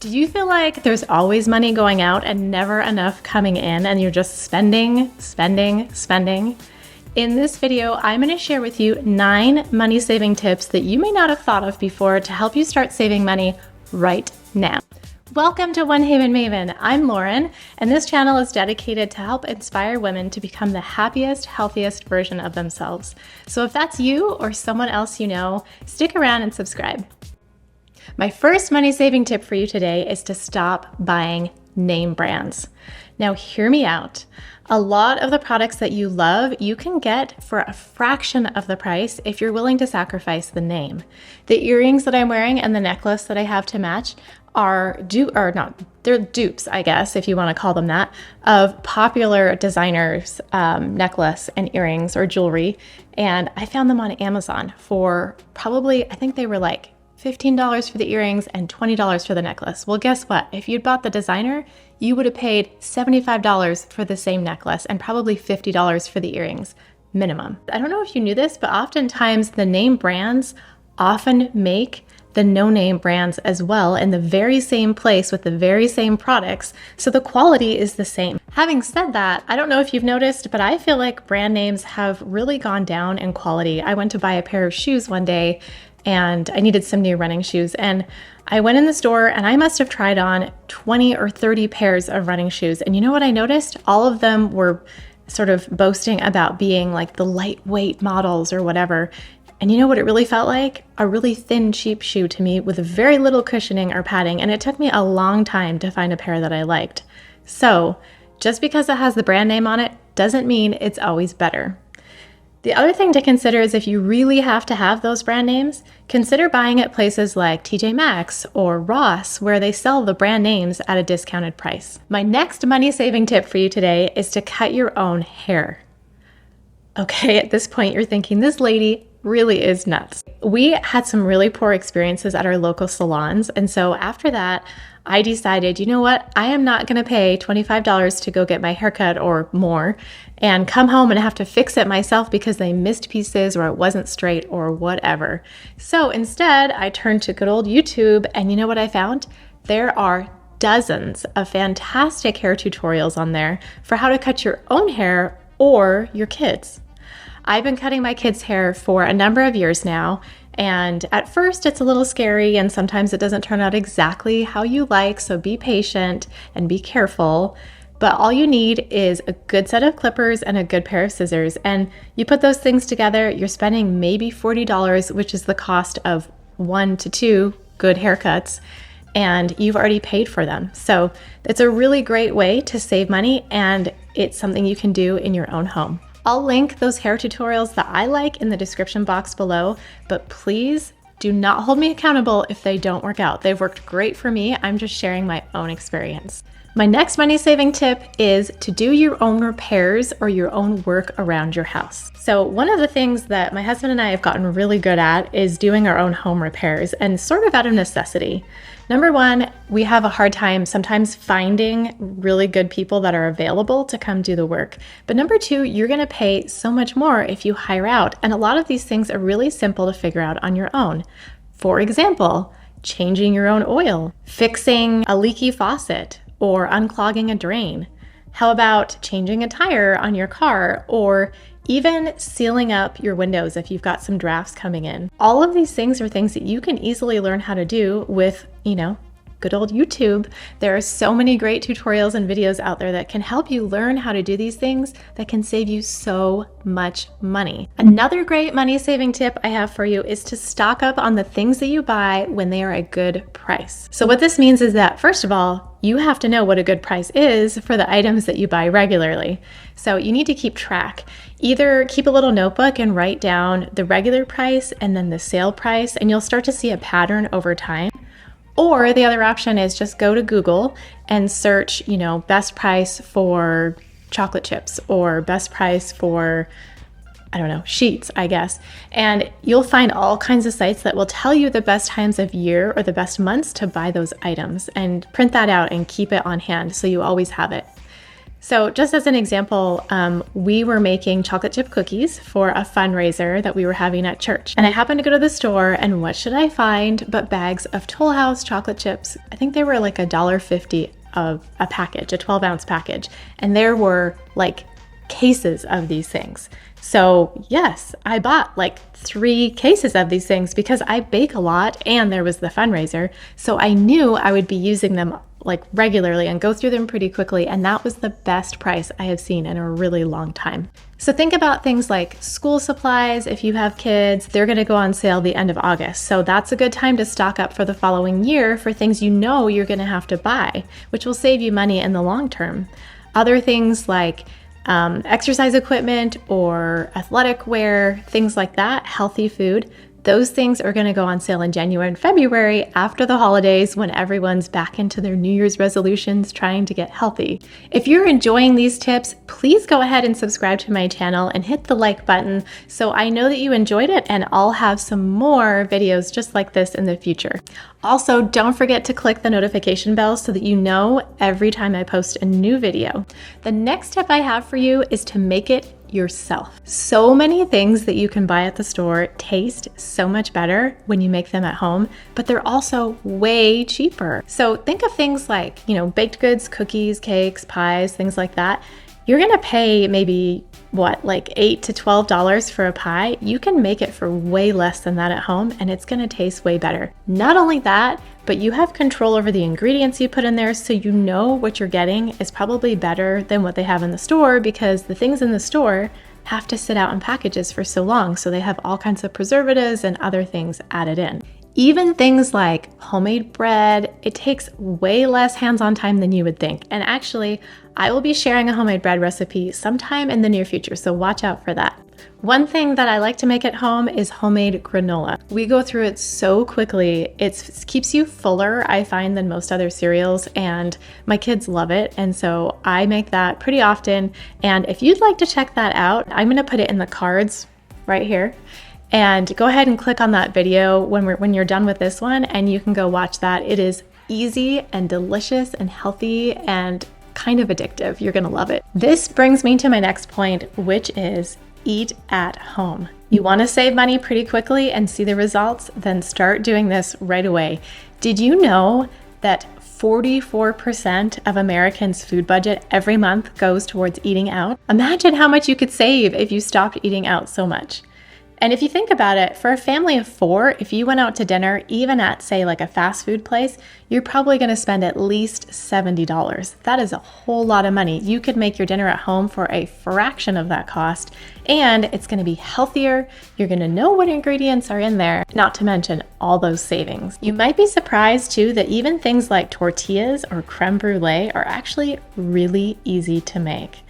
Do you feel like there's always money going out and never enough coming in and you're just spending? In this video, I'm going to share with you 9 money saving tips that you may not have thought of before to help you start saving money right now. Welcome to One Haven Maven. I'm Lauren, and this channel is dedicated to help inspire women to become the happiest, healthiest version of themselves. So if that's you or someone else you know, stick around and subscribe. My first money saving tip for you today is to stop buying name brands. Now hear me out. A lot of the products that you love, you can get for a fraction of the price if you're willing to sacrifice the name. The earrings that I'm wearing and the necklace that I have to match they're dupes, I guess, if you want to call them that, of popular designers' necklace and earrings or jewelry. And I found them on Amazon for probably, I think they were like $15 for the earrings and $20 for the necklace. Well, guess what? If you'd bought the designer, you would have paid $75 for the same necklace and probably $50 for the earrings, minimum. I don't know if you knew this, but oftentimes the name brands often make the no-name brands as well in the very same place with the very same products, so the quality is the same. Having said that, I don't know if you've noticed, but I feel like brand names have really gone down in quality. I went to buy a pair of shoes one day and I needed some new running shoes, and I went in the store and I must have tried on 20 or 30 pairs of running shoes, and you know what I noticed? All of them were sort of boasting about being like the lightweight models or whatever. And you know what it really felt like? A really thin, cheap shoe to me with very little cushioning or padding, and it took me a long time to find a pair that I liked. So just because it has the brand name on it doesn't mean it's always better. The other thing to consider is if you really have to have those brand names, consider buying at places like TJ Maxx or Ross, where they sell the brand names at a discounted price. My next money-saving tip for you today is to cut your own hair. Okay, at this point you're thinking, this lady really is nuts. We had some really poor experiences at our local salons, and so after that, I decided, you know what, I am not going to pay $25 to go get my haircut or more and come home and have to fix it myself because they missed pieces or it wasn't straight or whatever. So instead, I turned to good old YouTube, and you know what I found? There are dozens of fantastic hair tutorials on there for how to cut your own hair or your kids. I've been cutting my kids' hair for a number of years now, and at first it's a little scary and sometimes it doesn't turn out exactly how you like, so be patient and be careful. But all you need is a good set of clippers and a good pair of scissors, and you put those things together, you're spending maybe $40, which is the cost of 1 to 2 good haircuts, and you've already paid for them. So it's a really great way to save money, and it's something you can do in your own home. I'll link those hair tutorials that I like in the description box below, but please do not hold me accountable if they don't work out. They've worked great for me. I'm just sharing my own experience. My next money-saving tip is to do your own repairs or your own work around your house. So one of the things that my husband and I have gotten really good at is doing our own home repairs, and sort of out of necessity. Number one, we have a hard time sometimes finding really good people that are available to come do the work. But number two, you're going to pay so much more if you hire out. And a lot of these things are really simple to figure out on your own. For example, changing your own oil, fixing a leaky faucet, or unclogging a drain. How about changing a tire on your car, or even sealing up your windows if you've got some drafts coming in? All of these things are things that you can easily learn how to do with, good old YouTube. There are so many great tutorials and videos out there that can help you learn how to do these things that can save you so much money. Another great money saving tip I have for you is to stock up on the things that you buy when they are a good price. So what this means is that, first of all, you have to know what a good price is for the items that you buy regularly. So you need to keep track. Either keep a little notebook and write down the regular price and then the sale price, and you'll start to see a pattern over time. Or the other option is just go to Google and search, best price for chocolate chips or best price for, sheets, I guess. And you'll find all kinds of sites that will tell you the best times of year or the best months to buy those items, and print that out and keep it on hand so you always have it. So just as an example, we were making chocolate chip cookies for a fundraiser that we were having at church. And I happened to go to the store, and what should I find but bags of Toll House chocolate chips. I think they were like $1.50 of a package, a 12-ounce package. And there were like cases of these things. So yes, I bought like 3 cases of these things because I bake a lot and there was the fundraiser. So I knew I would be using them like regularly and go through them pretty quickly. And that was the best price I have seen in a really long time. So think about things like school supplies. If you have kids, they're going to go on sale the end of August. So that's a good time to stock up for the following year for things you know you're going to have to buy, which will save you money in the long term. Other things like exercise equipment or athletic wear, things like that, healthy food, those things are going to go on sale in January and February after the holidays when everyone's back into their New Year's resolutions trying to get healthy. If you're enjoying these tips, please go ahead and subscribe to my channel and hit the like button so I know that you enjoyed it, and I'll have some more videos just like this in the future. Also, don't forget to click the notification bell so that you know every time I post a new video. The next tip I have for you is to make it yourself. So many things that you can buy at the store taste so much better when you make them at home, but they're also way cheaper. So think of things like, baked goods, cookies, cakes, pies, things like that. You're gonna pay maybe like $8 to $12 for a pie. You can make it for way less than that at home, and it's gonna taste way better. Not only that, but you have control over the ingredients you put in there, so you know what you're getting is probably better than what they have in the store, because the things in the store have to sit out in packages for so long, so they have all kinds of preservatives and other things added in. Even things like homemade bread, it takes way less hands-on time than you would think. And actually, I will be sharing a homemade bread recipe sometime in the near future, so watch out for that. One thing that I like to make at home is homemade granola. We go through it so quickly. It keeps you fuller, I find, than most other cereals, and my kids love it. And so I make that pretty often. And if you'd like to check that out, I'm gonna put it in the cards right here. And go ahead and click on that video when you're done with this one, and you can go watch that. It is easy and delicious and healthy and kind of addictive. You're gonna love it. This brings me to my next point, which is eat at home. You wanna save money pretty quickly and see the results? Then start doing this right away. Did you know that 44% of Americans' food budget every month goes towards eating out? Imagine how much you could save if you stopped eating out so much. And if you think about it, for a family of 4, if you went out to dinner, even at, say, like a fast food place, you're probably going to spend at least $70. That is a whole lot of money. You could make your dinner at home for a fraction of that cost, and it's going to be healthier. You're going to know what ingredients are in there, not to mention all those savings. You might be surprised, too, that even things like tortillas or creme brulee are actually really easy to make.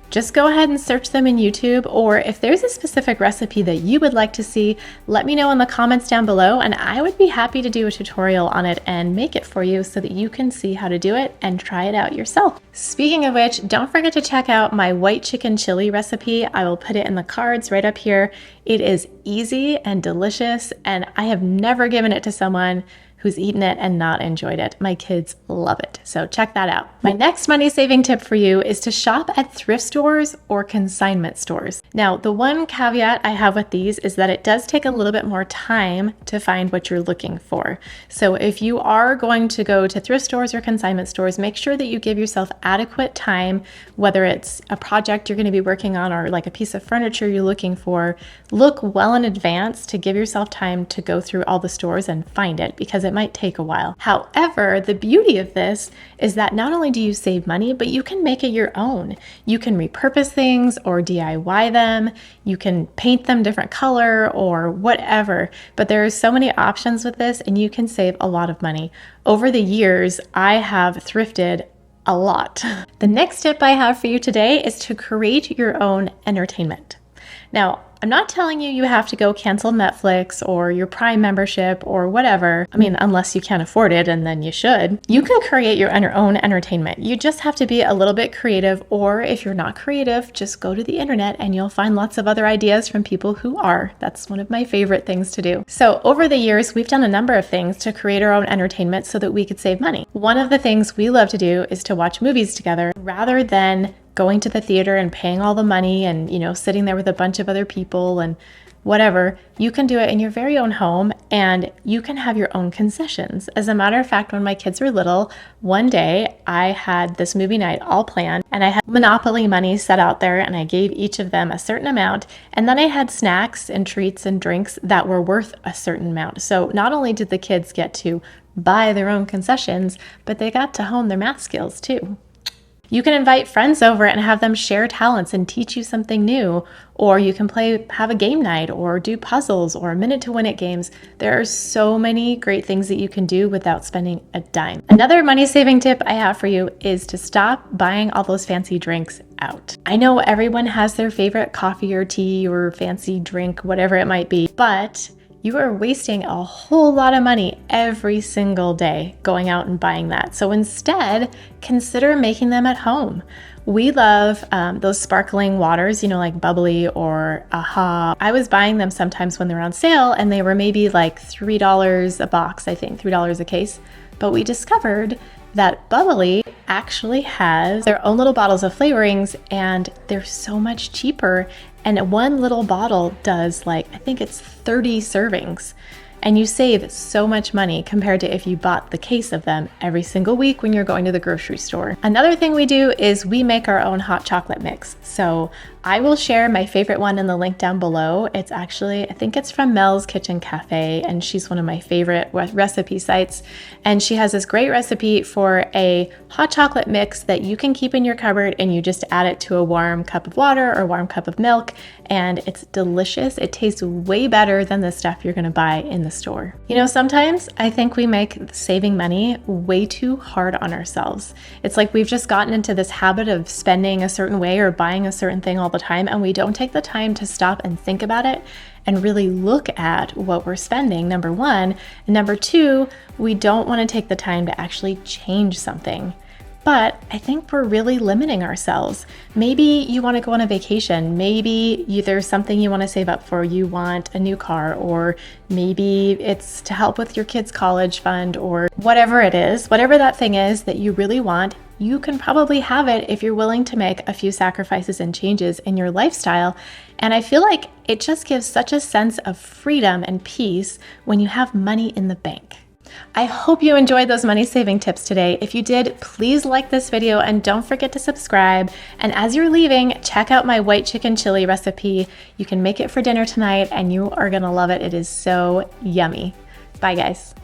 Just go ahead and search them in YouTube, or if there's a specific recipe that you would like to see, let me know in the comments down below, and I would be happy to do a tutorial on it and make it for you so that you can see how to do it and try it out yourself. Speaking of which, don't forget to check out my white chicken chili recipe. I will put it in the cards right up here. It is easy and delicious, and I have never given it to someone who's eaten it and not enjoyed it. My kids love it, so check that out. My next money saving tip for you is to shop at thrift stores or consignment stores. Now, the one caveat I have with these is that it does take a little bit more time to find what you're looking for. So if you are going to go to thrift stores or consignment stores, make sure that you give yourself adequate time, whether it's a project you're going to be working on or like a piece of furniture you're looking for. Look well in advance to give yourself time to go through all the stores and find it, because it might take a while. However, the beauty of this is that not only do you save money, but you can make it your own. You can repurpose things or DIY them. You can paint them different color or whatever, but there are so many options with this, and you can save a lot of money. Over the years, I have thrifted a lot. The next tip I have for you today is to create your own entertainment. Now, I'm not telling you have to go cancel Netflix or your Prime membership or whatever. I mean, unless you can't afford it, and then you should. You can create your own entertainment. You just have to be a little bit creative, or if you're not creative, just go to the internet and you'll find lots of other ideas from people who are. That's one of my favorite things to do. So over the years, we've done a number of things to create our own entertainment so that we could save money. One of the things we love to do is to watch movies together rather than going to the theater and paying all the money and, sitting there with a bunch of other people and whatever. You can do it in your very own home, and you can have your own concessions. As a matter of fact, when my kids were little, one day I had this movie night all planned, and I had Monopoly money set out there, and I gave each of them a certain amount, and then I had snacks and treats and drinks that were worth a certain amount. So not only did the kids get to buy their own concessions, but they got to hone their math skills too. You can invite friends over and have them share talents and teach you something new, or you can have a game night or do puzzles or minute to win it games. There are so many great things that you can do without spending a dime. Another money saving tip I have for you is to stop buying all those fancy drinks out. I know everyone has their favorite coffee or tea or fancy drink, whatever it might be, but you are wasting a whole lot of money every single day going out and buying that. So instead, consider making them at home. We love those sparkling waters, like bubbly or AHA. I was buying them sometimes when they're on sale, and they were maybe like $3 a box, I think, $3 a case. But we discovered that bubbly actually has their own little bottles of flavorings, and they're so much cheaper. And one little bottle does I think it's 30 servings. And you save so much money compared to if you bought the case of them every single week when you're going to the grocery store. Another thing we do is we make our own hot chocolate mix. So I will share my favorite one in the link down below. It's actually, I think it's from Mel's Kitchen Cafe, and she's one of my favorite recipe sites. And she has this great recipe for a hot chocolate mix that you can keep in your cupboard, and you just add it to a warm cup of water or warm cup of milk, and it's delicious. It tastes way better than the stuff you're gonna buy in the store. Sometimes I think we make saving money way too hard on ourselves. It's like we've just gotten into this habit of spending a certain way or buying a certain thing all the time, and we don't take the time to stop and think about it and really look at what we're spending, number one. And number two, we don't want to take the time to actually change something. But I think we're really limiting ourselves. Maybe you want to go on a vacation. Maybe there's something you want to save up for. You want a new car, or maybe it's to help with your kids' college fund, or whatever it is, whatever that thing is that you really want. You can probably have it if you're willing to make a few sacrifices and changes in your lifestyle. And I feel like it just gives such a sense of freedom and peace when you have money in the bank. I hope you enjoyed those money saving tips today. If you did, please like this video and don't forget to subscribe. And as you're leaving, check out my white chicken chili recipe. You can make it for dinner tonight and you are gonna love it. It is so yummy. Bye guys.